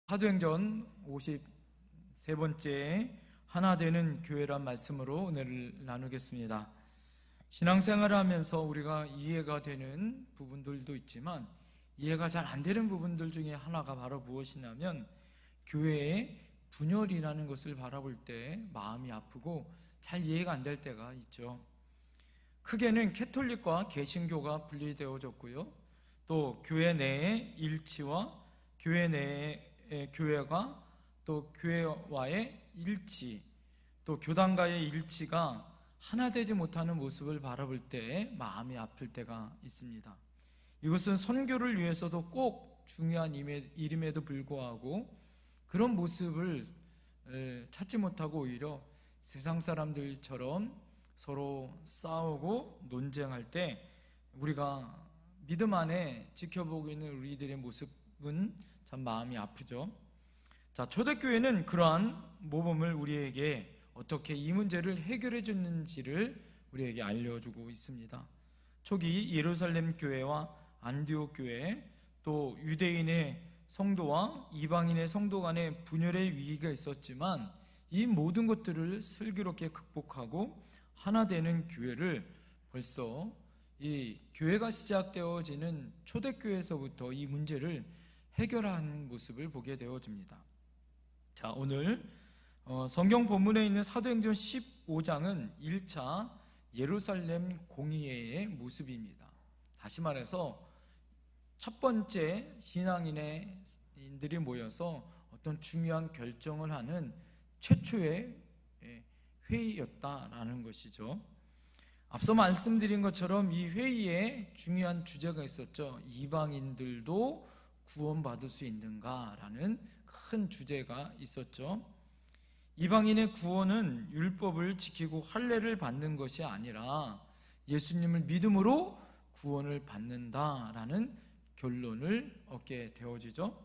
사도행전 53번째 하나 되는 교회란 말씀으로 오늘 나누겠습니다. 신앙생활을 하면서 우리가 이해가 되는 부분들도 있지만 이해가 잘 안 되는 부분들 중에 하나가 바로 무엇이냐면 교회의 분열이라는 것을 바라볼 때 마음이 아프고 잘 이해가 안 될 때가 있죠. 크게는 캐톨릭과 개신교가 분리되어졌고요, 또 교회 내의 일치와 교회 내의 교회가 또 교회와의 일치, 또 교단과의 일치가 하나 되지 못하는 모습을 바라볼 때 마음이 아플 때가 있습니다. 이것은 선교를 위해서도 꼭 중요한 일임에도 불구하고 그런 모습을 찾지 못하고 오히려 세상 사람들처럼 서로 싸우고 논쟁할 때 우리가 믿음 안에 지켜보고 있는 우리들의 모습은 참 마음이 아프죠. 자, 초대교회는 그러한 모범을 우리에게 어떻게 이 문제를 해결해 줬는지를 우리에게 알려주고 있습니다. 초기 예루살렘 교회와 안디옥 교회, 또 유대인의 성도와 이방인의 성도 간의 분열의 위기가 있었지만 이 모든 것들을 슬기롭게 극복하고 하나 되는 교회를 벌써 이 교회가 시작되어지는 초대교회에서부터 이 문제를 해결한 모습을 보게 되어집니다. 자, 오늘 성경 본문에 있는 사도행전 15장은 1차 예루살렘 공의회의 모습입니다. 다시 말해서 첫 번째 신앙인들이 모여서 어떤 중요한 결정을 하는 최초의 회의였다라는 것이죠. 앞서 말씀드린 것처럼 이 회의에 중요한 주제가 있었죠. 이방인들도 구원받을 수 있는가라는 큰 주제가 있었죠. 이방인의 구원은 율법을 지키고 할례를 받는 것이 아니라 예수님을 믿음으로 구원을 받는다라는 결론을 얻게 되어지죠.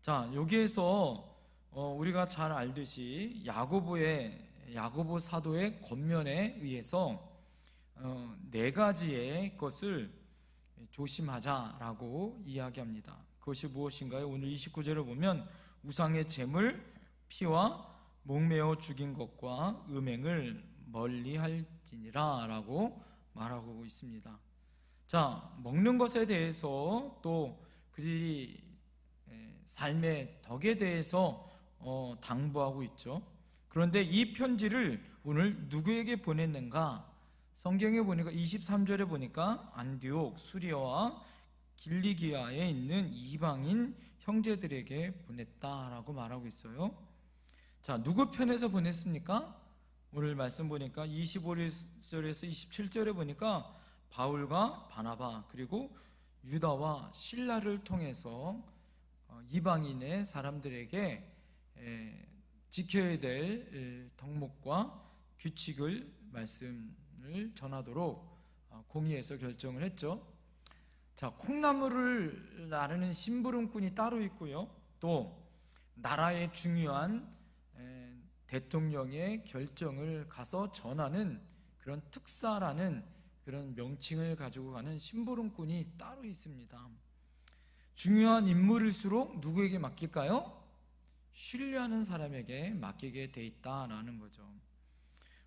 자, 여기에서 우리가 잘 알듯이 야고보 사도의 권면에 의해서 네 가지의 것을 조심하자라고 이야기합니다. 그것이 무엇인가요? 오늘 29절을 보면 우상의 제물, 피와 목매어 죽인 것과 음행을 멀리할지니라 라고 말하고 있습니다. 자, 먹는 것에 대해서 또 그들이 삶의 덕에 대해서 당부하고 있죠. 그런데 이 편지를 오늘 누구에게 보냈는가? 성경에 보니까 23절에 보니까 안디옥, 수리아와 길리기아에 있는 이방인 형제들에게 보냈다라고 말하고 있어요. 자, 누구 편에서 보냈습니까? 오늘 말씀 보니까 25절에서 27절에 보니까 바울과 바나바 그리고 유다와 실라를 통해서 이방인의 사람들에게 지켜야 될 덕목과 규칙을 말씀을 전하도록 공의해서 결정을 했죠. 자, 콩나물을 나르는 심부름꾼이 따로 있고요, 또 나라의 중요한 대통령의 결정을 가서 전하는 그런 특사라는 그런 명칭을 가지고 가는 심부름꾼이 따로 있습니다. 중요한 인물일수록 누구에게 맡길까요? 신뢰하는 사람에게 맡기게 돼 있다라는 거죠.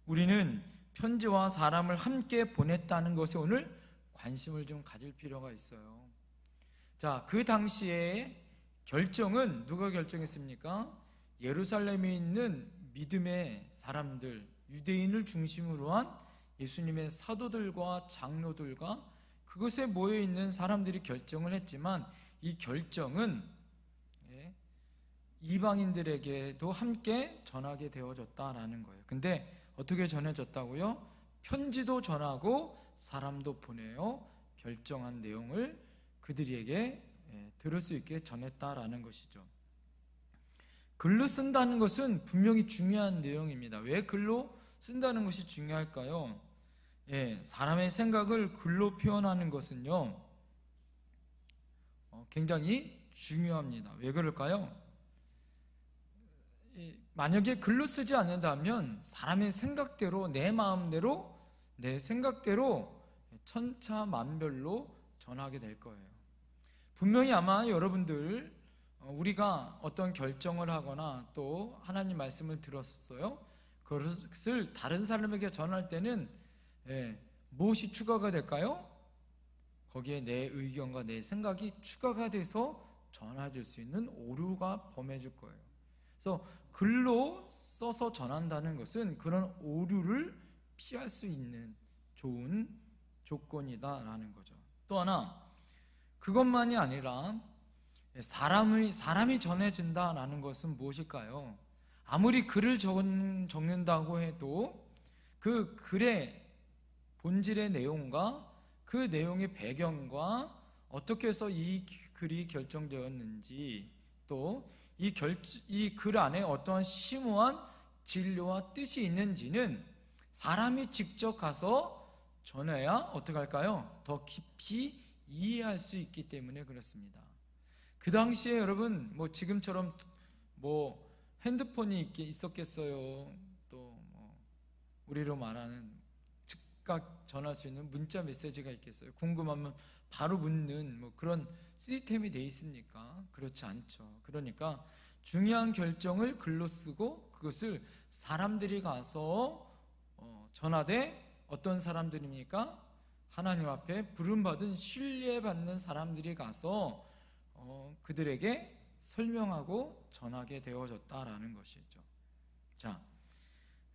우리는 편지와 사람을 함께 보냈다는 것에 오늘 관심을 좀 가질 필요가 있어요. 자, 그 당시에 결정은 누가 결정했습니까? 예루살렘에 있는 믿음의 사람들, 유대인을 중심으로 한 예수님의 사도들과 장로들과 그것에 모여있는 사람들이 결정을 했지만 이 결정은 이방인들에게도 함께 전하게 되어졌다라는 거예요. 근데 어떻게 전해졌다고요? 편지도 전하고 사람도 보내요. 결정한 내용을 그들에게 들을 수 있게 전했다라는 것이죠. 글로 쓴다는 것은 분명히 중요한 내용입니다. 왜 글로 쓴다는 것이 중요할까요? 사람의 생각을 글로 표현하는 것은요, 굉장히 중요합니다. 왜 그럴까요? 만약에 글로 쓰지 않는다면 사람의 생각대로, 내 마음대로, 내 생각대로 천차만별로 전하게 될 거예요. 분명히 아마 여러분들 우리가 어떤 결정을 하거나 또 하나님 말씀을 들었어요. 그것을 다른 사람에게 전할 때는 무엇이 추가가 될까요? 거기에 내 의견과 내 생각이 추가가 돼서 전해줄 수 있는 오류가 범해질 거예요. 그래서 글로 써서 전한다는 것은 그런 오류를 피할 수 있는 좋은 조건이다라는 거죠. 또 하나, 그것만이 아니라 사람이 전해진다라는 것은 무엇일까요? 아무리 글을 적는다고 해도 그 글의 본질의 내용과 그 내용의 배경과 어떻게 해서 이 글이 결정되었는지, 또 이 글 안에 어떠한 심오한 진료와 뜻이 있는지는 사람이 직접 가서 전해야 어떻게 할까요? 더 깊이 이해할 수 있기 때문에 그렇습니다. 그 당시에 여러분 지금처럼 핸드폰이 있었겠어요? 또 우리로 말하는 즉각 전할 수 있는 문자 메시지가 있겠어요? 궁금하면 바로 묻는 그런 시스템이 돼 있습니까? 그렇지 않죠. 그러니까 중요한 결정을 글로 쓰고 그것을 사람들이 가서 전하되, 어떤 사람들입니까? 하나님 앞에 부름받은 신뢰받는 사람들이 가서 그들에게 설명하고 전하게 되어졌다라는 것이죠. 자,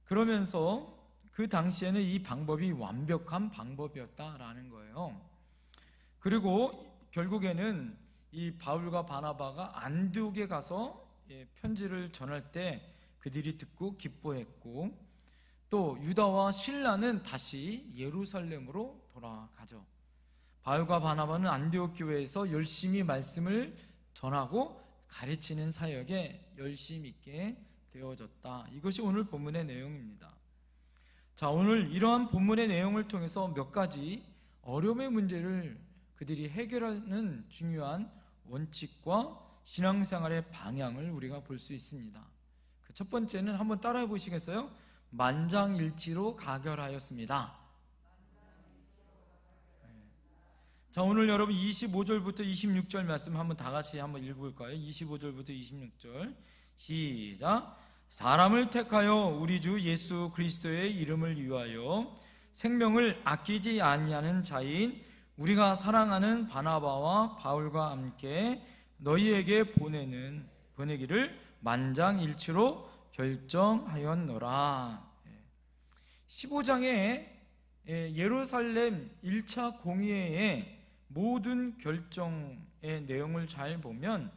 그러면서 그 당시에는 이 방법이 완벽한 방법이었다라는 거예요. 그리고 결국에는 이 바울과 바나바가 안디옥에 가서 편지를 전할 때 그들이 듣고 기뻐했고, 또 유다와 실라는 다시 예루살렘으로 돌아가죠. 바울과 바나바는 안디옥 교회에서 열심히 말씀을 전하고 가르치는 사역에 열심히 있게 되어졌다. 이것이 오늘 본문의 내용입니다. 자, 오늘 이러한 본문의 내용을 통해서 몇 가지 어려움의 문제를 그들이 해결하는 중요한 원칙과 신앙생활의 방향을 우리가 볼 수 있습니다. 그 첫 번째는 한번 따라해 보시겠어요? 만장일치로 가결하였습니다. 자, 오늘 여러분 25절부터 26절 말씀 한번 다 같이 한번 읽어볼까요? 25절부터 26절 시작. 사람을 택하여 우리 주 예수 그리스도의 이름을 위하여 생명을 아끼지 아니하는 자인 우리가 사랑하는 바나바와 바울과 함께 너희에게 보내기를 만장일치로 결정하였노라. 15장에 예루살렘 1차 공의회의 모든 결정의 내용을 잘 보면,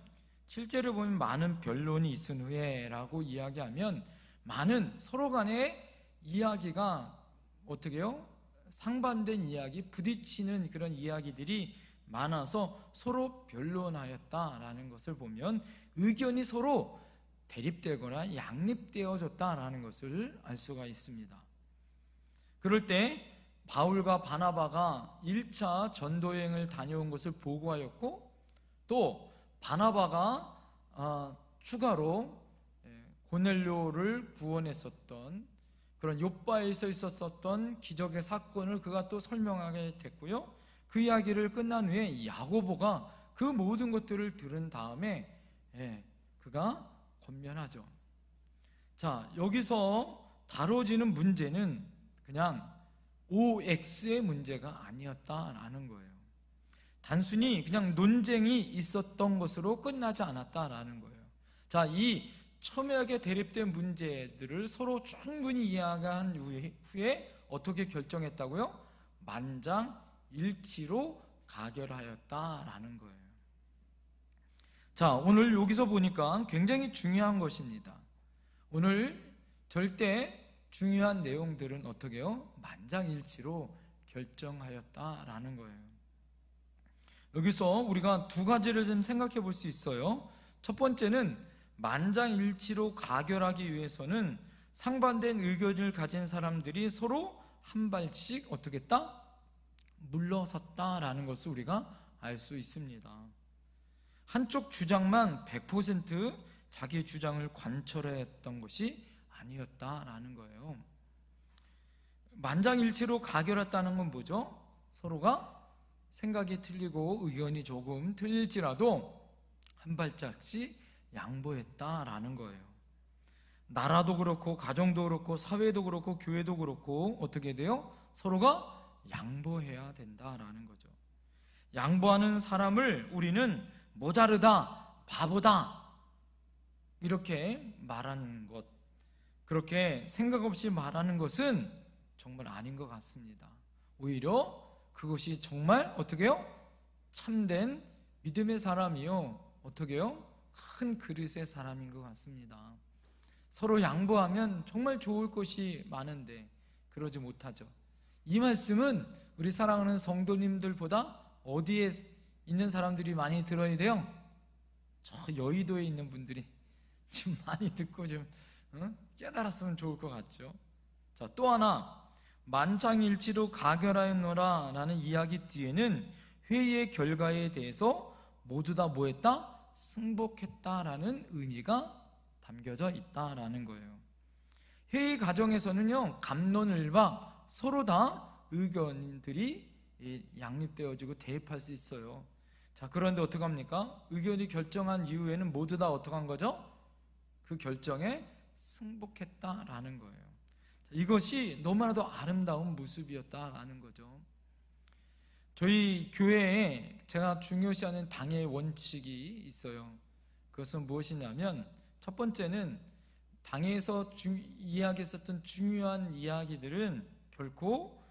실제로 보면 많은 변론이 있은 후에라고 이야기하면 많은 서로 간의 이야기가 어떻게 해요? 상반된 이야기, 부딪히는 그런 이야기들이 많아서 서로 변론하였다라는 것을 보면 의견이 서로 대립되거나 양립되어졌다라는 것을 알 수가 있습니다. 그럴 때 바울과 바나바가 1차 전도여행을 다녀온 것을 보고하였고, 또 바나바가 추가로 고넬료를 구원했었던 그런 욥바에서 있었던 기적의 사건을 그가 또 설명하게 됐고요. 그 이야기를 끝난 후에 야고보가 그 모든 것들을 들은 다음에 그가 권면하죠. 자, 여기서 다뤄지는 문제는 그냥 OX의 문제가 아니었다라는 거예요. 단순히 그냥 논쟁이 있었던 것으로 끝나지 않았다라는 거예요. 자, 이 첨예하게 대립된 문제들을 서로 충분히 이해한 후에 어떻게 결정했다고요? 만장일치로 가결하였다라는 거예요. 자, 오늘 여기서 보니까 굉장히 중요한 것입니다. 오늘 절대 중요한 내용들은 어떻게 해요? 만장일치로 결정하였다라는 거예요. 여기서 우리가 두 가지를 좀 생각해 볼 수 있어요. 첫 번째는 만장일치로 가결하기 위해서는 상반된 의견을 가진 사람들이 서로 한 발씩 어떻게 했다? 물러섰다라는 것을 우리가 알 수 있습니다. 한쪽 주장만 100% 자기 주장을 관철했던 것이 아니었다라는 거예요. 만장일치로 가결했다는 건 뭐죠? 서로가 생각이 틀리고 의견이 조금 틀릴지라도 한 발짝씩 양보했다라는 거예요. 나라도 그렇고 가정도 그렇고 사회도 그렇고 교회도 그렇고 어떻게 돼요? 서로가 양보해야 된다라는 거죠. 양보하는 사람을 우리는 모자르다, 바보다 이렇게 말하는 것, 그렇게 생각 없이 말하는 것은 정말 아닌 것 같습니다. 오히려 그것이 정말 어떻게 해요? 참된 믿음의 사람이요, 어떻게 해요? 큰 그릇의 사람인 것 같습니다. 서로 양보하면 정말 좋을 것이 많은데 그러지 못하죠. 이 말씀은 우리 사랑하는 성도님들보다 어디에 있는 사람들이 많이 들어야 돼요? 저 여의도에 있는 분들이 지금 많이 듣고 좀 깨달았으면 좋을 것 같죠. 자, 또 하나, 만장일치로 가결하였노라 라는 이야기 뒤에는 회의의 결과에 대해서 모두 다 뭐했다? 승복했다라는 의미가 담겨져 있다라는 거예요. 회의 과정에서는요, 갑론을박 서로 다 의견들이 양립되어지고 대입할 수 있어요. 자, 그런데 어떡합니까? 의견이 결정한 이후에는 모두 다 어떡한 거죠? 그 결정에 승복했다라는 거예요. 이것이 너무나도 아름다운 모습이었다라는 거죠. 저희 교회에 제가 중요시하는 당의 원칙이 있어요. 그것은 무엇이냐면, 첫 번째는 당에서 이야기했었던 중요한 이야기들은 결코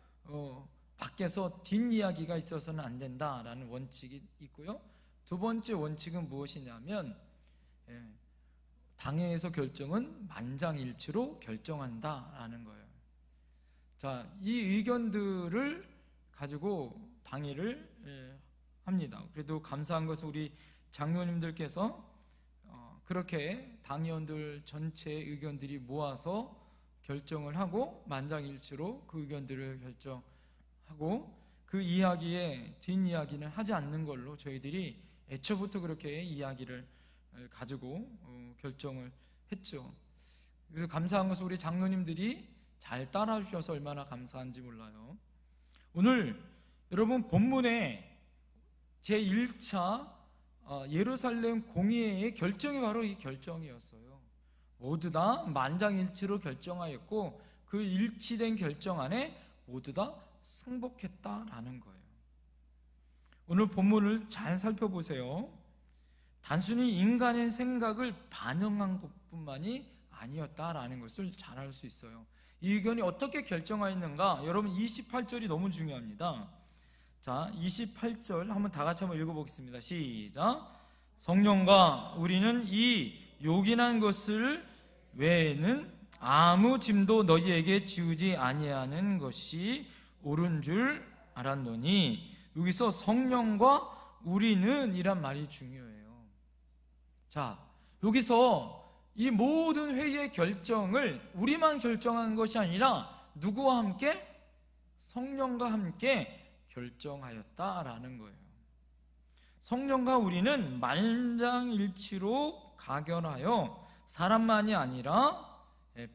밖에서 뒷이야기가 있어서는 안 된다라는 원칙이 있고요. 두 번째 원칙은 무엇이냐면, 당회에서 결정은 만장일치로 결정한다라는 거예요. 자, 이 의견들을 가지고 당회를 합니다. 그래도 감사한 것은 우리 장로님들께서 그렇게 당의원들 전체의 의견들이 모아서 결정을 하고 만장일치로 그 의견들을 결정하고, 그 이야기에 뒷이야기는 하지 않는 걸로 저희들이 애초부터 그렇게 이야기를 가지고 결정을 했죠. 그래서 감사한 것은 우리 장로님들이 잘 따라 주셔서 얼마나 감사한지 몰라요. 오늘 여러분 본문에 제1차 예루살렘 공의회의 결정이 바로 이 결정이었어요. 모두 다 만장일치로 결정하였고, 그 일치된 결정 안에 모두 다 승복했다라는 거예요. 오늘 본문을 잘 살펴보세요. 단순히 인간의 생각을 반영한 것뿐만이 아니었다라는 것을 잘 알 수 있어요. 이 의견이 어떻게 결정하였는가? 여러분 28절이 너무 중요합니다. 자, 28절 한번 다 같이 한번 읽어보겠습니다. 시작. 성령과 우리는 이 요긴한 것을 외에는 아무 짐도 너희에게 지우지 아니하는 것이 옳은 줄 알았노니, 여기서 성령과 우리는 이란 말이 중요해요. 자, 여기서 이 모든 회의의 결정을 우리만 결정한 것이 아니라 누구와 함께? 성령과 함께 결정하였다라는 거예요. 성령과 우리는 만장일치로 가결하여 사람만이 아니라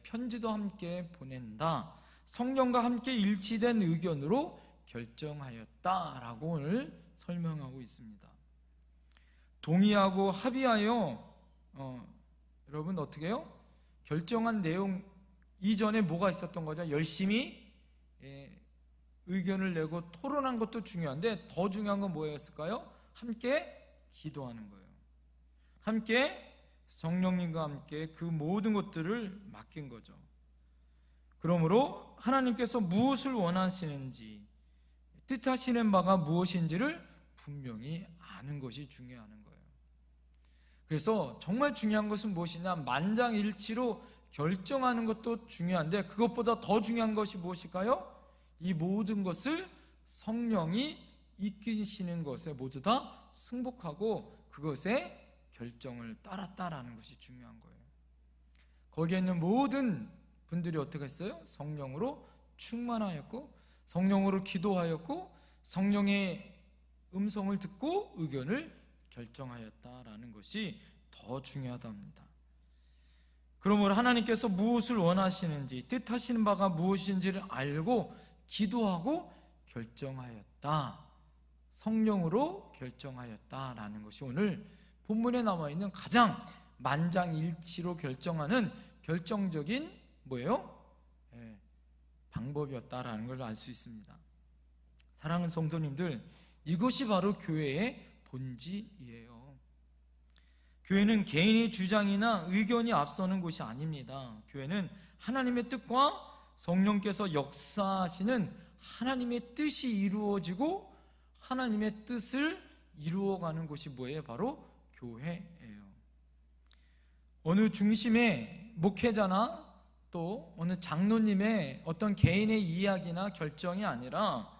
편지도 함께 보낸다. 성령과 함께 일치된 의견으로 결정하였다라고 오늘 설명하고 있습니다. 동의하고 합의하여 여러분 어떻게 해요? 결정한 내용 이전에 뭐가 있었던 거죠? 열심히 의견을 내고 토론한 것도 중요한데 더 중요한 건 뭐였을까요? 함께 기도하는 거예요. 함께 성령님과 함께 그 모든 것들을 맡긴 거죠. 그러므로 하나님께서 무엇을 원하시는지, 뜻하시는 바가 무엇인지를 분명히 아는 것이 중요한 거예요. 그래서 정말 중요한 것은 무엇이냐? 만장일치로 결정하는 것도 중요한데 그것보다 더 중요한 것이 무엇일까요? 이 모든 것을 성령이 이끄시는 것에 모두 다 승복하고 그것에 결정을 따랐다라는 것이 중요한 거예요. 거기에 있는 모든 분들이 어떻게 했어요? 성령으로 충만하였고, 성령으로 기도하였고, 성령의 음성을 듣고 의견을 결정하였다라는 것이 더 중요하답니다. 그러므로 하나님께서 무엇을 원하시는지, 뜻하시는 바가 무엇인지를 알고 기도하고 결정하였다. 성령으로 결정하였다라는 것이 오늘 본문에 나와 있는 가장 만장일치로 결정하는 결정적인 뭐예요? 방법이었다라는 걸 알 수 있습니다. 사랑하는 성도님들, 이것이 바로 교회의 본질이에요. 교회는 개인의 주장이나 의견이 앞서는 곳이 아닙니다. 교회는 하나님의 뜻과 성령께서 역사하시는 하나님의 뜻이 이루어지고 하나님의 뜻을 이루어가는 곳이 뭐예요? 바로 교회예요. 어느 중심의 목회자나 또 어느 장로님의 어떤 개인의 이야기나 결정이 아니라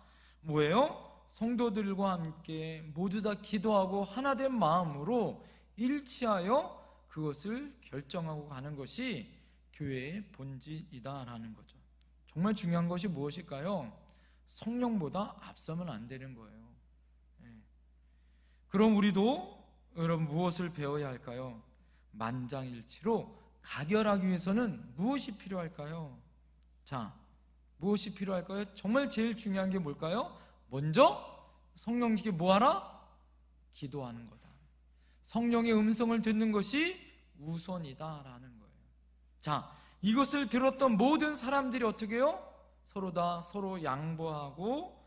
뭐예요? 성도들과 함께 모두 다 기도하고 하나된 마음으로 일치하여 그것을 결정하고 가는 것이 교회의 본질이다라는 거죠. 정말 중요한 것이 무엇일까요? 성령보다 앞서면 안 되는 거예요. 그럼 우리도 여러분 무엇을 배워야 할까요? 만장일치로 가결하기 위해서는 무엇이 필요할까요? 자, 무엇이 필요할까요? 정말 제일 중요한 게 뭘까요? 먼저 성령님께 뭐하라? 기도하는 거다. 성령의 음성을 듣는 것이 우선이다라는 거예요. 자, 이것을 들었던 모든 사람들이 어떻게 해요? 서로 양보하고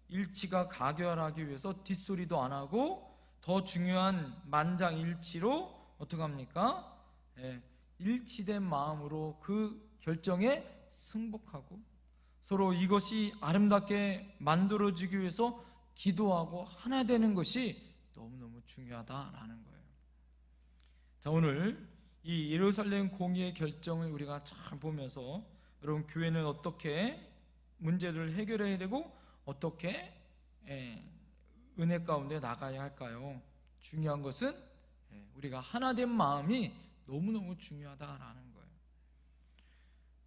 일치가 가결하기 위해서 뒷소리도 안 하고 더 중요한 만장일치로 어떻게 합니까? 일치된 마음으로 그 결정에 승복하고 서로 이것이 아름답게 만들어지기 위해서 기도하고 하나 되는 것이 너무너무 중요하다라는 거예요. 자, 오늘 이 예루살렘 공의의 결정을 우리가 잘 보면서 여러분 교회는 어떻게 문제를 해결해야 되고 어떻게 은혜 가운데 나가야 할까요? 중요한 것은 우리가 하나된 마음이 너무너무 중요하다라는 거예요.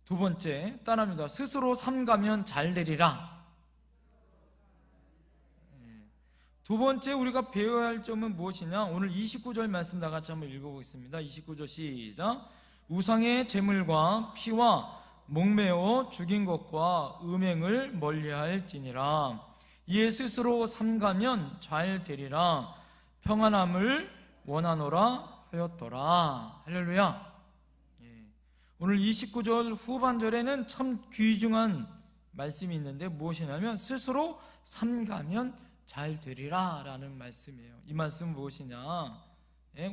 두 번째, 따라합니다. 스스로 삼가면 잘 되리라. 두 번째 우리가 배워야 할 점은 무엇이냐? 오늘 29절 말씀 다 같이 한번 읽어보겠습니다. 29절 시작. 우상의 제물과 피와 목매어 죽인 것과 음행을 멀리할지니라. 이에 스스로 삼가면 잘 되리라. 평안함을 원하노라 하였더라. 할렐루야. 오늘 29절 후반절에는 참 귀중한 말씀이 있는데 무엇이냐면 스스로 삼가면 잘 되리라 라는 말씀이에요. 이 말씀은 무엇이냐?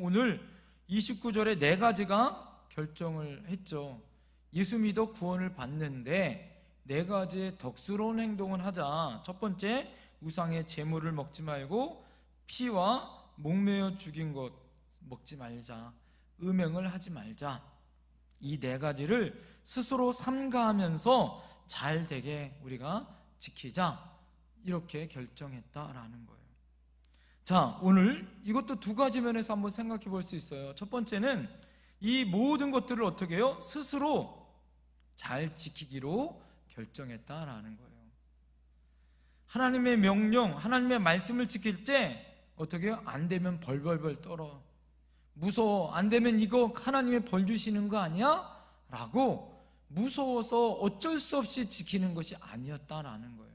오늘 29절에 네 가지가 결정을 했죠. 예수 믿어 구원을 받는데 네 가지의 덕스러운 행동을 하자. 첫 번째, 우상의 제물을 먹지 말고 피와 목매어 죽인 것 먹지 말자. 음행을 하지 말자. 이 네 가지를 스스로 삼가하면서 잘 되게 우리가 지키자. 이렇게 결정했다라는 거예요. 자, 오늘 이것도 두 가지 면에서 한번 생각해 볼 수 있어요. 첫 번째는 이 모든 것들을 어떻게 해요? 스스로 잘 지키기로 결정했다라는 거예요. 하나님의 명령, 하나님의 말씀을 지킬 때 어떻게 해요? 안 되면 벌벌벌 떨어. 무서워. 안 되면 이거 하나님의 벌 주시는 거 아니야? 라고 무서워서 어쩔 수 없이 지키는 것이 아니었다라는 거예요.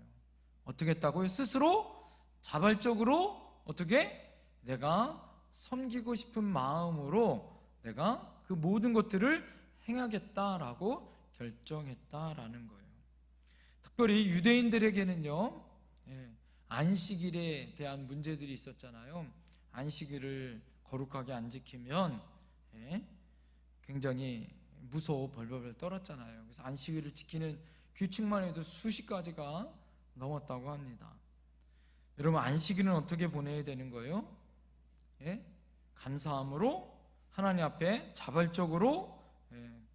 어떻게 했다고요? 스스로 자발적으로 어떻게? 내가 섬기고 싶은 마음으로 내가 그 모든 것들을 행하겠다라고 결정했다라는 거예요. 특별히 유대인들에게는요, 안식일에 대한 문제들이 있었잖아요. 안식일을 거룩하게 안 지키면 굉장히 무서워 벌벌벌 떨었잖아요. 그래서 안식일을 지키는 규칙만 해도 수십 가지가 넘었다고 합니다. 여러분, 안식일은 어떻게 보내야 되는 거예요? 감사함으로 하나님 앞에 자발적으로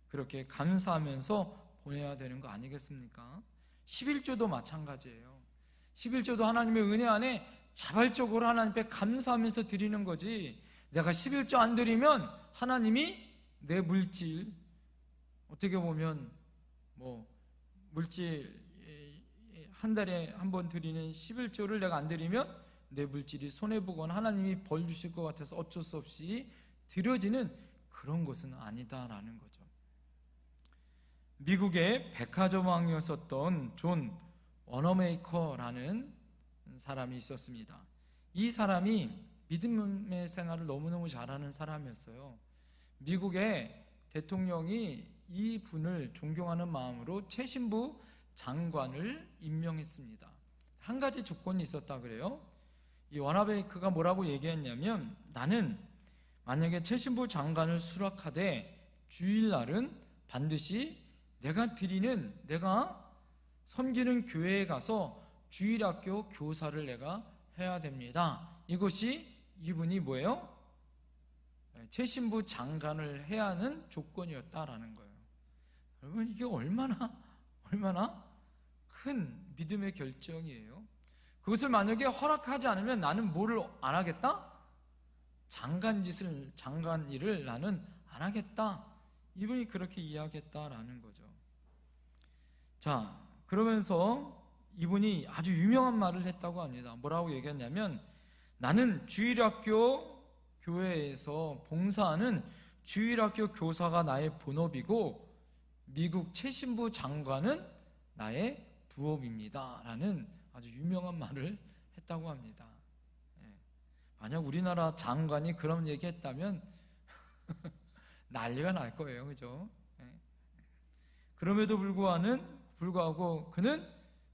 그렇게 감사하면서 보내야 되는 거 아니겠습니까? 11조도 마찬가지예요. 11조도 하나님의 은혜 안에 자발적으로 하나님 앞에 감사하면서 드리는 거지, 내가 11조 안 드리면 하나님이 내 물질, 어떻게 보면 물질 한 달에 한 번 드리는 11조를 내가 안 드리면 내 물질이 손해보거나 하나님이 벌 주실 것 같아서 어쩔 수 없이 드려지는 그런 것은 아니다라는 거죠. 미국의 백화점 왕이었었던 존 워너메이커라는 사람이 있었습니다. 이 사람이 믿음의 생활을 너무너무 잘하는 사람이었어요. 미국의 대통령이 이 분을 존경하는 마음으로 최신부 장관을 임명했습니다. 한 가지 조건이 있었다 그래요. 이 워나베이크가 뭐라고 얘기했냐면, 나는 만약에 최신부 장관을 수락하되 주일날은 반드시 내가 섬기는 교회에 가서 주일학교 교사를 내가 해야 됩니다. 이것이 이분이 뭐예요? 최신부 장관을 해야 하는 조건이었다라는 거예요. 여러분, 이게 얼마나 큰 믿음의 결정이에요. 그것을 만약에 허락하지 않으면 나는 뭐를 안 하겠다? 장관 일을 나는 안 하겠다. 이분이 그렇게 이야기했다라는 거죠. 자, 그러면서 이분이 아주 유명한 말을 했다고 합니다. 뭐라고 얘기했냐면, 나는 주일학교 교회에서 봉사하는 주일학교 교사가 나의 본업이고 미국 최신부 장관은 나의 부업입니다 라는 아주 유명한 말을 했다고 합니다. 만약 우리나라 장관이 그런 얘기 했다면 난리가 날 거예요. 그죠? 그럼에도 불구하고 그는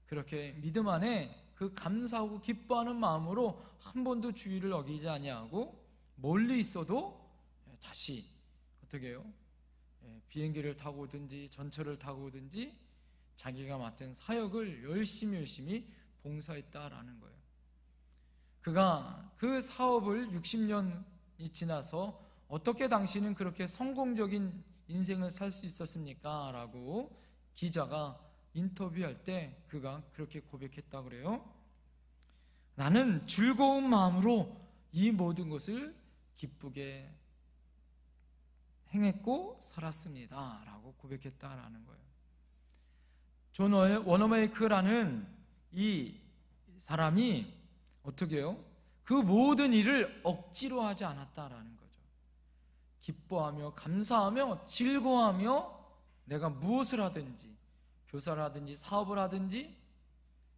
그렇게 믿음 안에 그 감사하고 기뻐하는 마음으로 한 번도 주의를 어기지 아니하고 멀리 있어도 다시 어떻게 해요? 비행기를 타고 오든지 전철을 타고 오든지 자기가 맡은 사역을 열심히 봉사했다라는 거예요. 그가 그 사업을 60년이 지나서 어떻게 당신은 그렇게 성공적인 인생을 살 수 있었습니까? 라고 기자가 인터뷰할 때 그가 그렇게 고백했다 그래요. 나는 즐거운 마음으로 이 모든 것을 기쁘게 행했고 살았습니다 라고 고백했다라는 거예요. 존 워너메이크라는 이 사람이 어떻게 해요? 그 모든 일을 억지로 하지 않았다라는 거죠. 기뻐하며 감사하며 즐거워하며 내가 무엇을 하든지, 교사를 하든지 사업을 하든지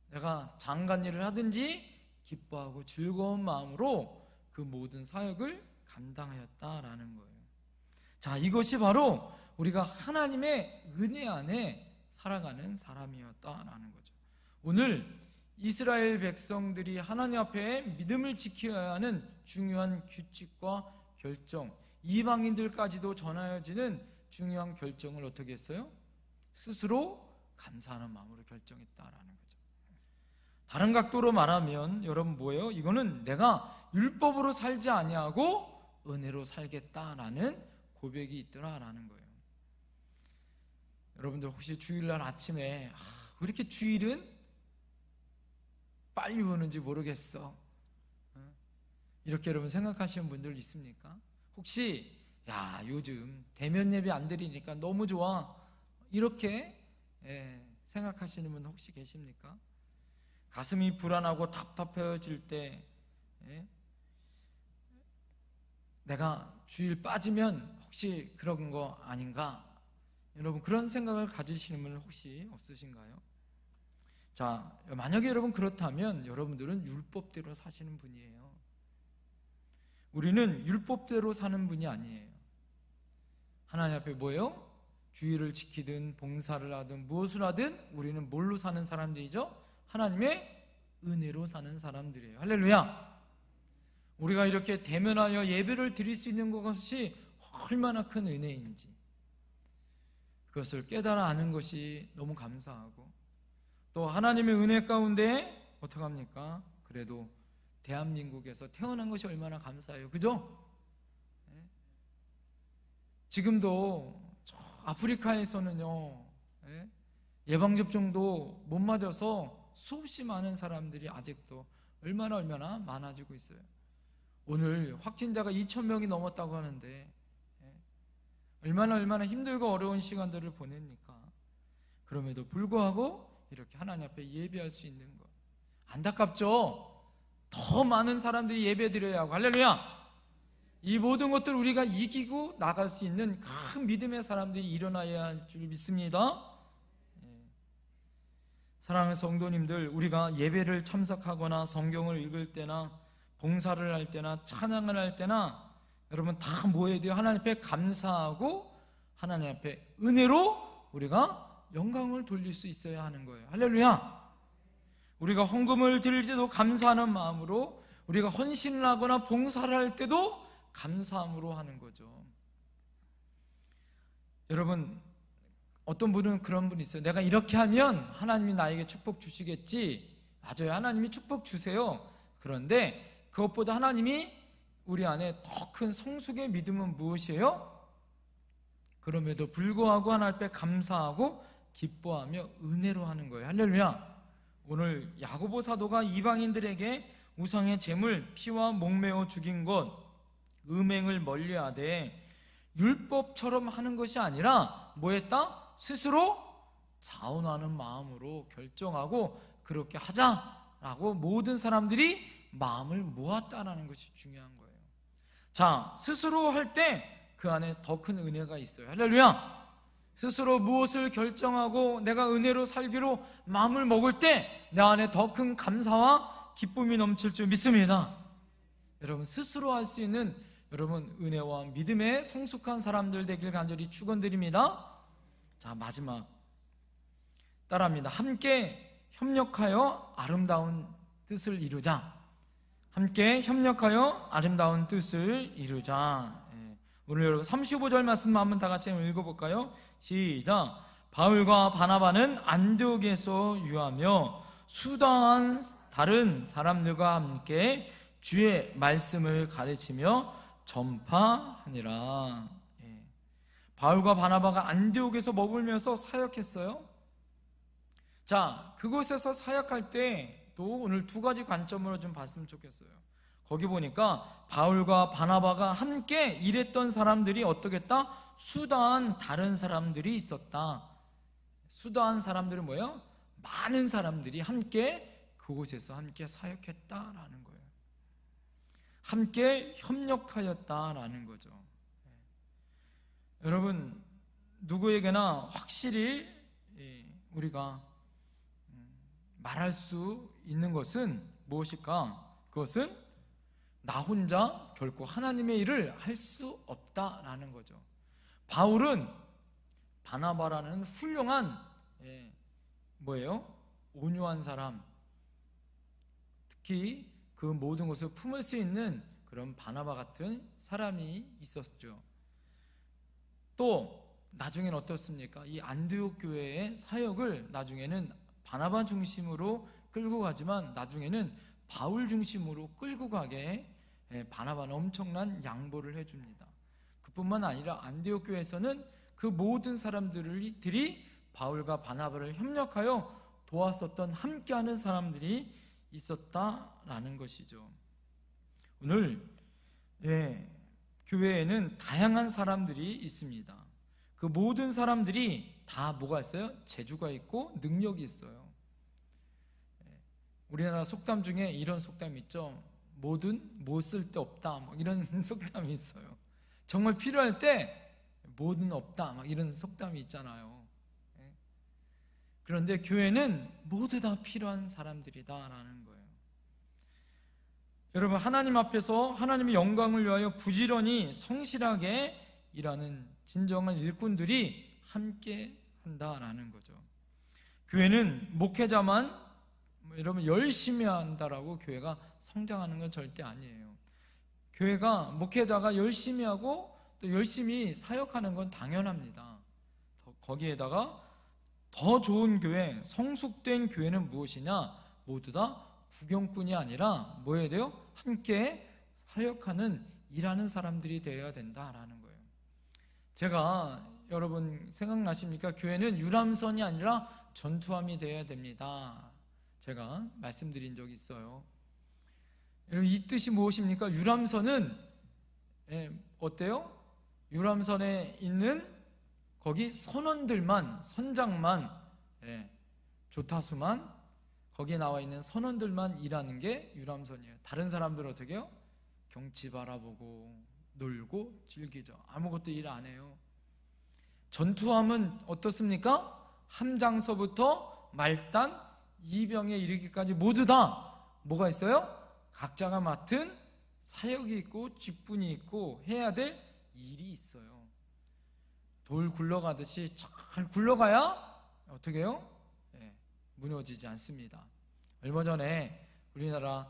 내가 장관 일을 하든지 기뻐하고 즐거운 마음으로 그 모든 사역을 감당하였다라는 거예요. 자, 이것이 바로 우리가 하나님의 은혜 안에 살아가는 사람이었다라는 거죠. 오늘 이스라엘 백성들이 하나님 앞에 믿음을 지켜야 하는 중요한 규칙과 결정, 이방인들까지도 전하여지는 중요한 결정을 어떻게 했어요? 스스로 감사하는 마음으로 결정했다라는 거죠. 다른 각도로 말하면 여러분 뭐예요? 이거는 내가 율법으로 살지 아니하고 은혜로 살겠다라는 고백이 있더라라는 거예요. 여러분들 혹시 주일날 아침에 왜 이렇게 주일은 빨리 오는지 모르겠어, 이렇게 여러분 생각하시는 분들 있습니까? 혹시 요즘 대면 예배 안 드리니까 너무 좋아, 이렇게 생각하시는 분 혹시 계십니까? 가슴이 불안하고 답답해질 때 내가 주일 빠지면 혹시 그런 거 아닌가? 여러분 그런 생각을 가지시는 분 혹시 없으신가요? 자, 만약에 여러분 그렇다면 여러분들은 율법대로 사시는 분이에요. 우리는 율법대로 사는 분이 아니에요. 하나님 앞에 뭐예요? 주의를 지키든 봉사를 하든 무엇을 하든 우리는 뭘로 사는 사람들이죠? 하나님의 은혜로 사는 사람들이에요. 할렐루야! 우리가 이렇게 대면하여 예배를 드릴 수 있는 것이 얼마나 큰 은혜인지 그것을 깨달아 아는 것이 너무 감사하고, 또 하나님의 은혜 가운데 어떡합니까? 그래도 대한민국에서 태어난 것이 얼마나 감사해요. 그죠? 지금도 저 아프리카에서는요, 예방접종도 못 맞아서 수없이 많은 사람들이 아직도 얼마나 많아지고 있어요. 오늘 확진자가 2,000명이 넘었다고 하는데 얼마나 힘들고 어려운 시간들을 보냅니까? 그럼에도 불구하고 이렇게 하나님 앞에 예배할 수 있는 것, 안타깝죠? 더 많은 사람들이 예배 드려야 하고, 할렐루야! 이 모든 것들 우리가 이기고 나갈 수 있는 큰 믿음의 사람들이 일어나야 할 줄 믿습니다. 사랑하는 성도님들, 우리가 예배를 참석하거나 성경을 읽을 때나 봉사를 할 때나 찬양을 할 때나 여러분 다 뭐 해야 돼요? 하나님 앞에 감사하고 하나님 앞에 은혜로 우리가 영광을 돌릴 수 있어야 하는 거예요. 할렐루야. 우리가 헌금을 드릴 때도 감사하는 마음으로, 우리가 헌신을 하거나 봉사를 할 때도 감사함으로 하는 거죠. 여러분, 어떤 분은 그런 분이 있어요. 내가 이렇게 하면 하나님이 나에게 축복 주시겠지. 맞아요. 하나님이 축복 주세요. 그런데 그것보다 하나님이 우리 안에 더 큰 성숙의 믿음은 무엇이에요? 그럼에도 불구하고 하나님 앞에 감사하고 기뻐하며 은혜로 하는 거예요. 할렐루야. 오늘 야고보 사도가 이방인들에게 우상의 제물 피와 목매어 죽인 것, 음행을 멀리하되 율법처럼 하는 것이 아니라 뭐 했다? 스스로 자원하는 마음으로 결정하고 그렇게 하자라고 모든 사람들이 마음을 모았다라는 것이 중요한 거예요. 자, 스스로 할 때 그 안에 더 큰 은혜가 있어요. 할렐루야. 스스로 무엇을 결정하고 내가 은혜로 살기로 마음을 먹을 때 내 안에 더 큰 감사와 기쁨이 넘칠 줄 믿습니다. 여러분, 스스로 할 수 있는 여러분 은혜와 믿음의 성숙한 사람들 되길 간절히 축원드립니다. 자, 마지막 따라합니다. 함께 협력하여 아름다운 뜻을 이루자. 함께 협력하여 아름다운 뜻을 이루자. 오늘 여러분 35절 말씀 한번 다 같이 읽어볼까요? 시작. 바울과 바나바는 안디옥에서 유하며 수다한 다른 사람들과 함께 주의 말씀을 가르치며 전파하니라. 바울과 바나바가 안디옥에서 머물면서 사역했어요. 자, 그곳에서 사역할 때 또 오늘 두 가지 관점으로 좀 봤으면 좋겠어요. 거기 보니까 바울과 바나바가 함께 일했던 사람들이 어떻겠다? 수다한 다른 사람들이 있었다. 수다한 사람들은 뭐예요? 많은 사람들이 함께 그곳에서 함께 사역했다라는 거예요. 함께 협력하였다라는 거죠. 여러분, 누구에게나 확실히 우리가 말할 수 있는 것은 무엇일까? 그것은 나 혼자 결코 하나님의 일을 할 수 없다라는 거죠. 바울은 바나바라는 훌륭한 뭐예요? 온유한 사람, 특히 그 모든 것을 품을 수 있는 그런 바나바 같은 사람이 있었죠. 또 나중에는 어떻습니까? 이 안디옥 교회의 사역을 나중에는 바나바 중심으로 끌고 가지만 나중에는 바울 중심으로 끌고 가게 바나바는 엄청난 양보를 해줍니다. 그뿐만 아니라 안디옥 교회에서는 그 모든 사람들이 바울과 바나바를 협력하여 도왔었던 함께하는 사람들이 있었다라는 것이죠. 오늘 교회에는 다양한 사람들이 있습니다. 그 모든 사람들이 다 뭐가 있어요? 재주가 있고 능력이 있어요. 우리나라 속담 중에 이런 속담이 있죠. 뭐든 못 쓸 데 없다, 막 이런 속담이 있어요. 정말 필요할 때 뭐든 없다, 막 이런 속담이 있잖아요. 그런데 교회는 모두 다 필요한 사람들이다라는 거예요. 여러분, 하나님 앞에서 하나님의 영광을 위하여 부지런히 성실하게 일하는 진정한 일꾼들이 함께 한다라는 거죠. 교회는 목회자만 여러분 열심히 한다라고 교회가 성장하는 건 절대 아니에요. 교회가 목회자가 열심히 하고 또 열심히 사역하는 건 당연합니다. 거기에다가 더 좋은 교회, 성숙된 교회는 무엇이냐? 모두 다 구경꾼이 아니라 뭐 해야 돼요? 함께 사역하는, 일하는 사람들이 되어야 된다라는 거예요. 제가 여러분 생각나십니까? 교회는 유람선이 아니라 전투함이 되어야 됩니다. 제가 말씀드린 적이 있어요. 여러분, 이 뜻이 무엇입니까? 유람선은 어때요? 유람선에 있는 거기 선원들만, 선장만, 조타수만, 거기에 나와 있는 선원들만 일하는 게 유람선이에요. 다른 사람들은 어떻게 해요? 경치 바라보고 놀고 즐기죠. 아무것도 일 안 해요. 전투함은 어떻습니까? 함장서부터 말단, 이병에 이르기까지 모두 다 뭐가 있어요? 각자가 맡은 사역이 있고 직분이 있고 해야 될 일이 있어요. 돌 굴러가듯이 잘 굴러가야 어떻게 해요? 무너지지 않습니다. 얼마 전에 우리나라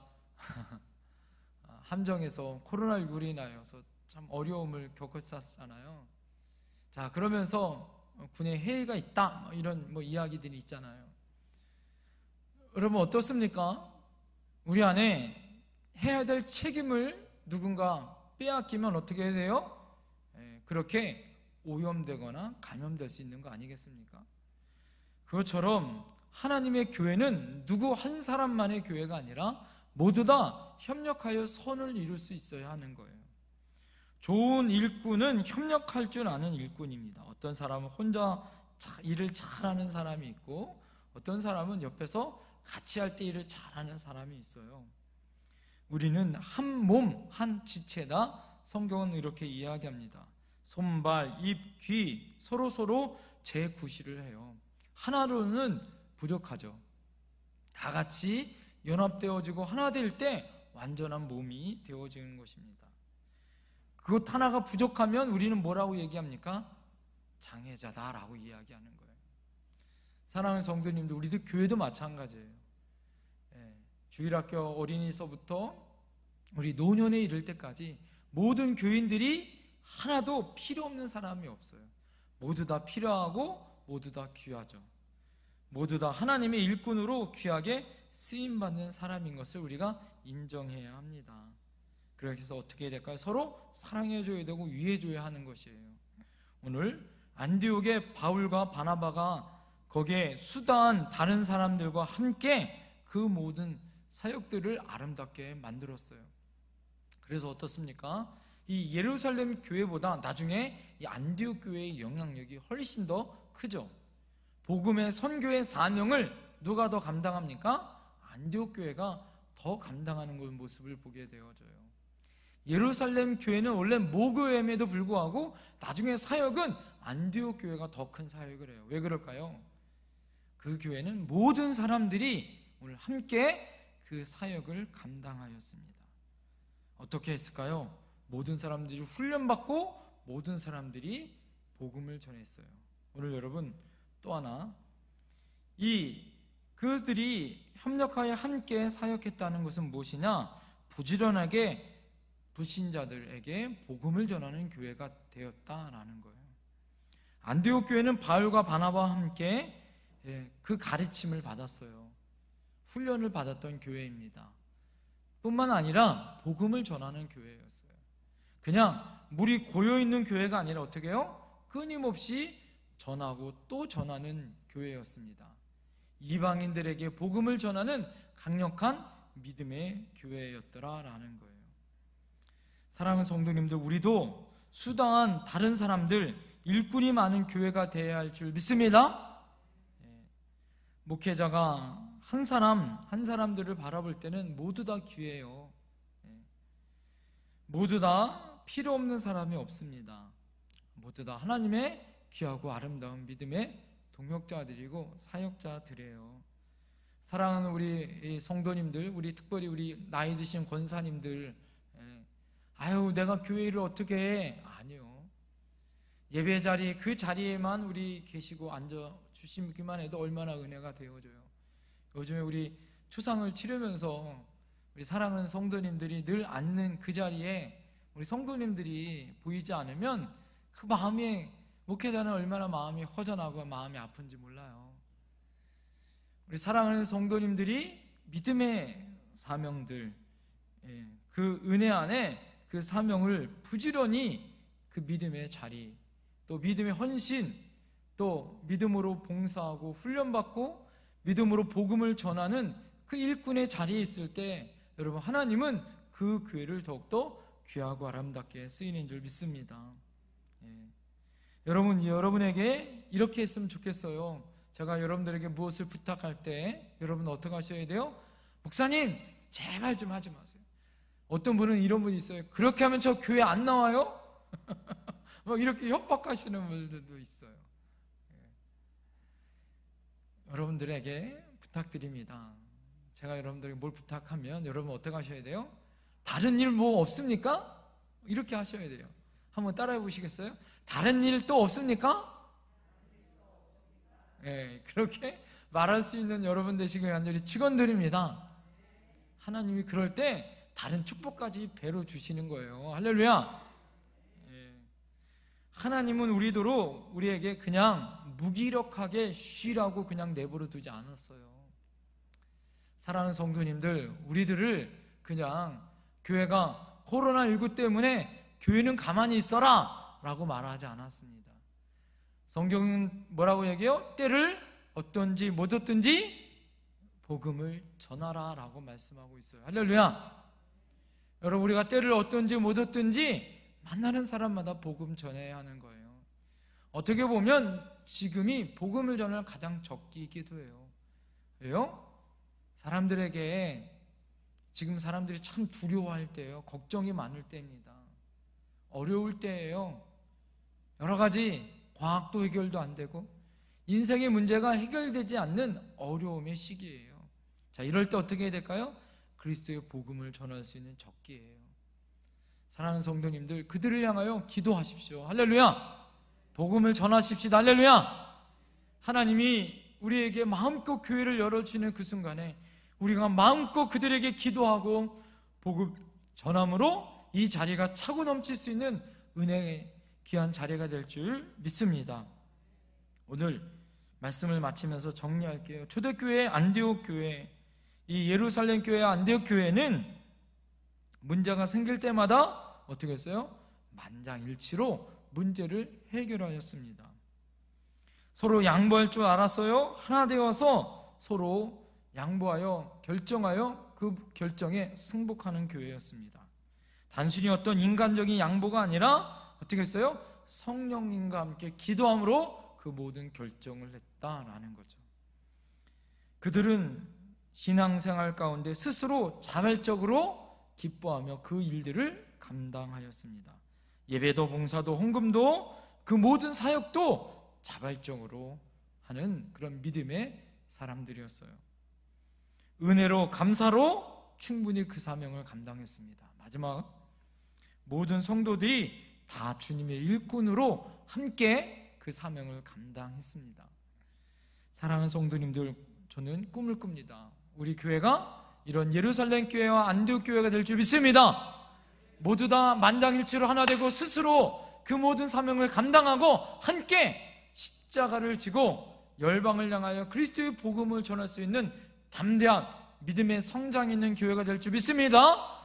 함정에서 코로나19로 인하여서 참 어려움을 겪었었잖아요. 자, 그러면서 군에 해이가 있다 이런 이야기들이 있잖아요. 여러분 어떻습니까? 우리 안에 해야 될 책임을 누군가 빼앗기면 어떻게 해야 돼요? 그렇게 오염되거나 감염될 수 있는 거 아니겠습니까? 그것처럼 하나님의 교회는 누구 한 사람만의 교회가 아니라 모두 다 협력하여 선을 이룰 수 있어야 하는 거예요. 좋은 일꾼은 협력할 줄 아는 일꾼입니다. 어떤 사람은 혼자 일을 잘하는 사람이 있고 어떤 사람은 옆에서 같이 할 때 일을 잘하는 사람이 있어요. 우리는 한 몸, 한 지체다. 성경은 이렇게 이야기합니다. 손발, 입, 귀 서로 재구실을 해요. 하나로는 부족하죠. 다 같이 연합되어지고 하나 될 때 완전한 몸이 되어지는 것입니다. 그것 하나가 부족하면 우리는 뭐라고 얘기합니까? 장애자다라고 이야기하는 거예요. 사랑하는 성도님들, 우리도 교회도 마찬가지예요. 주일학교 어린이서부터 우리 노년에 이를 때까지 모든 교인들이 하나도 필요 없는 사람이 없어요. 모두 다 필요하고 모두 다 귀하죠. 모두 다 하나님의 일꾼으로 귀하게 쓰임받는 사람인 것을 우리가 인정해야 합니다. 그래서 어떻게 해야 될까요? 서로 사랑해줘야 되고 위해줘야 하는 것이에요. 오늘 안디옥의 바울과 바나바가 거기에 수다한 다른 사람들과 함께 그 모든 사역들을 아름답게 만들었어요. 그래서 어떻습니까? 이 예루살렘 교회보다 나중에 이 안디옥 교회의 영향력이 훨씬 더 크죠. 복음의 선교의 사명을 누가 더 감당합니까? 안디옥 교회가 더 감당하는 모습을 보게 되어져요. 예루살렘 교회는 원래 모교회임에도 불구하고 나중에 사역은 안디옥 교회가 더 큰 사역을 해요. 왜 그럴까요? 그 교회는 모든 사람들이 오늘 함께 그 사역을 감당하였습니다. 어떻게 했을까요? 모든 사람들이 훈련받고 모든 사람들이 복음을 전했어요. 오늘 여러분 또 하나, 그들이 협력하여 함께 사역했다는 것은 무엇이냐? 부지런하게 불신자들에게 복음을 전하는 교회가 되었다라는 거예요. 안디옥 교회는 바울과 바나바와 함께 그 가르침을 받았어요. 훈련을 받았던 교회입니다. 뿐만 아니라 복음을 전하는 교회였어요. 그냥 물이 고여있는 교회가 아니라 어떻게 해요? 끊임없이 전하고 또 전하는 교회였습니다. 이방인들에게 복음을 전하는 강력한 믿음의 교회였더라라는 거예요. 사랑하는 성도님들, 우리도 수다한 다른 사람들, 일꾼이 많은 교회가 되어야 할 줄 믿습니다. 목회자가 한 사람들을 바라볼 때는 모두 다 귀해요. 모두 다 필요 없는 사람이 없습니다. 모두 다 하나님의 귀하고 아름다운 믿음의 동역자들이고 사역자들이에요. 사랑하는 우리 성도님들, 특별히 우리 나이 드신 권사님들, 아유 내가 교회를 어떻게 해? 아니요. 예배 자리 그 자리에만 우리 계시고 앉아 주시기만 해도 얼마나 은혜가 되어져요. 요즘에 우리 추상을 치르면서 우리 사랑하는 성도님들이 늘 앉는 그 자리에 우리 성도님들이 보이지 않으면 그 마음이, 목회자는 얼마나 마음이 허전하고 마음이 아픈지 몰라요. 우리 사랑하는 성도님들이 믿음의 사명들, 그 은혜 안에 그 사명을 부지런히 그 믿음의 자리, 또 믿음의 헌신, 또 믿음으로 봉사하고 훈련받고 믿음으로 복음을 전하는 그 일꾼의 자리에 있을 때 여러분, 하나님은 그 교회를 더욱더 귀하고 아름답게 쓰이는 줄 믿습니다. 여러분에게 이렇게 했으면 좋겠어요. 제가 여러분들에게 무엇을 부탁할 때 여러분은 어떻게 하셔야 돼요? 목사님 제발 좀 하지 마세요. 어떤 분은 이런 분이 있어요. 그렇게 하면 저 교회 안 나와요? 이렇게 협박하시는 분들도 있어요. 여러분들에게 부탁드립니다. 제가 여러분들에게 뭘 부탁하면 여러분 어떻게 하셔야 돼요? 다른 일 뭐 없습니까? 이렇게 하셔야 돼요. 한번 따라해 보시겠어요? 다른 일 또 없습니까? 네, 그렇게 말할 수 있는 여러분 되시길 간절히 축원드립니다. 하나님이 그럴 때 다른 축복까지 배로 주시는 거예요. 할렐루야. 하나님은 우리에게 그냥 무기력하게 쉬라고 그냥 내버려 두지 않았어요. 사랑하는 성도님들, 우리들을 그냥 교회가 코로나19 때문에 교회는 가만히 있어라 라고 말하지 않았습니다. 성경은 뭐라고 얘기해요? 때를 어떤지 못 얻든지 복음을 전하라 라고 말씀하고 있어요. 할렐루야. 여러분, 우리가 때를 어떤지 못 얻든지 만나는 사람마다 복음 전해야 하는 거예요. 어떻게 보면 지금이 복음을 전할 가장 적기이기도 해요. 왜요? 사람들에게 지금 사람들이 참 두려워할 때예요. 걱정이 많을 때입니다. 어려울 때예요. 여러 가지 과학도 해결도 안 되고 인생의 문제가 해결되지 않는 어려움의 시기예요. 자, 이럴 때 어떻게 해야 될까요? 그리스도의 복음을 전할 수 있는 적기예요. 사랑하는 성도님들, 그들을 향하여 기도하십시오. 할렐루야. 복음을 전하십시다. 할렐루야. 하나님이 우리에게 마음껏 교회를 열어주는 그 순간에 우리가 마음껏 그들에게 기도하고 복음 전함으로 이 자리가 차고 넘칠 수 있는 은혜의 귀한 자리가 될 줄 믿습니다. 오늘 말씀을 마치면서 정리할게요. 초대교회 안디옥 교회, 이 예루살렘 교회 안디옥 교회는 문제가 생길 때마다 어떻게 했어요? 만장일치로 문제를 해결하였습니다. 서로 양보할 줄 알았어요. 하나 되어서 서로 양보하여 결정하여 그 결정에 승복하는 교회였습니다. 단순히 어떤 인간적인 양보가 아니라 어떻게 했어요? 성령님과 함께 기도함으로 그 모든 결정을 했다라는 거죠. 그들은 신앙생활 가운데 스스로 자발적으로 기뻐하며 그 일들을 감당하였습니다. 예배도 봉사도 헌금도 그 모든 사역도 자발적으로 하는 그런 믿음의 사람들이었어요. 은혜로 감사로 충분히 그 사명을 감당했습니다. 마지막, 모든 성도들이 다 주님의 일꾼으로 함께 그 사명을 감당했습니다. 사랑하는 성도님들, 저는 꿈을 꿉니다. 우리 교회가 이런 예루살렘 교회와 안디옥 교회가 될 줄 믿습니다. 모두 다 만장일치로 하나 되고 스스로 그 모든 사명을 감당하고 함께 십자가를 지고 열방을 향하여 그리스도의 복음을 전할 수 있는 담대한 믿음의 성장이 있는 교회가 될 줄 믿습니다.